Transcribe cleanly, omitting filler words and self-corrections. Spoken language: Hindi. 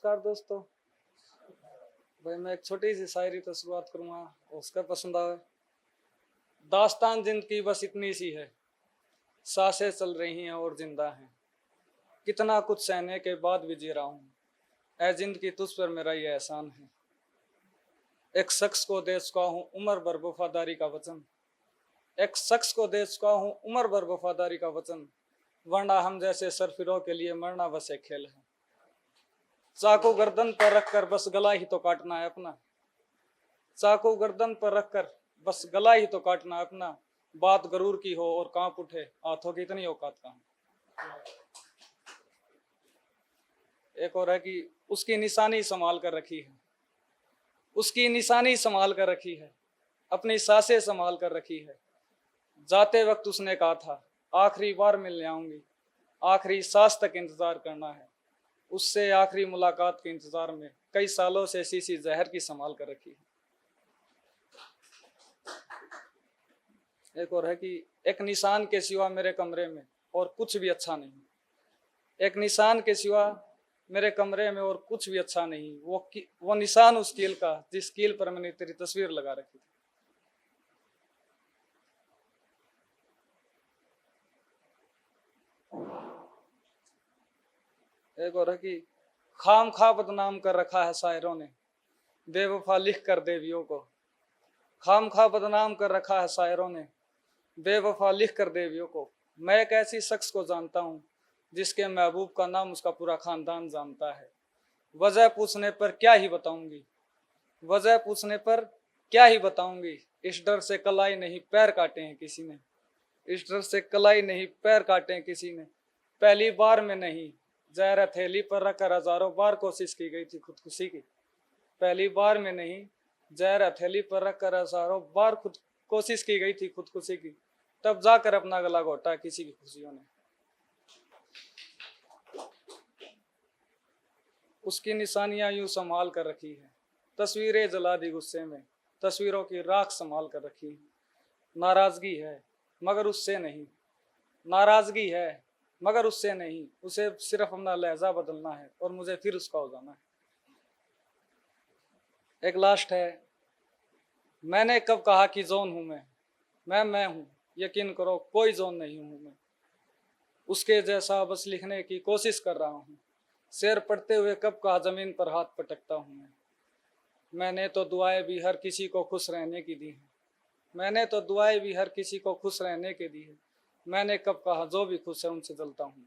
नमस्कार दोस्तों। भाई मैं एक छोटी सी शायरी तो शुरुआत करूँगा, उसका पसंद आवे। दास्तान जिंदगी बस इतनी सी है, सांसें चल रही हैं और जिंदा हैं, कितना कुछ सहने के बाद भी जी रहा हूँ, ऐ जिंदगी तुझ पर मेरा ये एहसान है। एक शख्स को दे चुका हूँ उम्र भर वफादारी का वचन, एक शख्स को दे चुका हूँ उम्र भर वफादारी का वचन, वरना हम जैसे सरफिरों के लिए मरना बस एक खेल है। चाकू गर्दन पर रखकर बस गला ही तो काटना है अपना, चाकू गर्दन पर रखकर बस गला ही तो काटना है अपना, बात गरूर की हो और कांप उठे हाथों की इतनी औकात कहाँ। एक और है कि उसकी निशानी संभाल कर रखी है, उसकी निशानी संभाल कर रखी है, अपनी सांसें संभाल कर रखी है। जाते वक्त उसने कहा था आखिरी बार मिलने आऊंगी, आखिरी सांस तक इंतजार करना है। उससे आखिरी मुलाकात के इंतजार में कई सालों से शीशी जहर की संभाल कर रखी है। एक और है कि एक निशान के सिवा मेरे कमरे में और कुछ भी अच्छा नहीं, एक निशान के सिवा मेरे कमरे में और कुछ भी अच्छा नहीं। वो निशान उस कील का जिस कील पर मैंने तेरी तस्वीर लगा रखी थी। एक और है कि खाम खा बदनाम कर रखा है शायरों ने बेवफा लिख कर देवियों को, खाम खा बदनाम कर रखा है शायरों ने बेवफा लिख कर देवियों को। मैं एक ऐसी शख्स को जानता हूँ जिसके महबूब का नाम उसका पूरा खानदान जानता है। वजह पूछने पर क्या ही बताऊंगी, वजह पूछने पर क्या ही बताऊंगी, इस डर से कलाई नहीं पैर काटे हैं किसी ने, इस डर से कलाई नहीं पैर काटे हैं किसी ने। पहली बार में नहीं, जहर हथेली पर रखकर हजारों बार कोशिश की गई थी खुदकुशी की। पहली बार में नहीं, जहर हथेली पर रखकर हजारों बार खुद कोशिश की गई थी खुदकुशी की, तब जाकर अपना गला घोटा किसी की खुशियों ने। उसकी निशानियां यूं संभाल कर रखी है, तस्वीरें जला दी गुस्से में, तस्वीरों की राख संभाल कर रखी है। नाराजगी है मगर उससे नहीं, नाराजगी है मगर उससे नहीं, उसे सिर्फ अपना लहजा बदलना है और मुझे फिर उसका हो जाना है। एक लास्ट है, मैंने कब कहा कि जोन हूं मैं हूं, यकीन करो कोई जोन नहीं हूं मैं। उसके जैसा बस लिखने की कोशिश कर रहा हूं, शेर पढ़ते हुए कब कहा जमीन पर हाथ पटकता हूं मैं। मैंने तो दुआएं भी हर किसी को खुश रहने की दी है, मैंने तो दुआएं भी हर किसी को खुश रहने की दी है। मैंने कब कहा जो भी खुश है उनसे जलता हूं।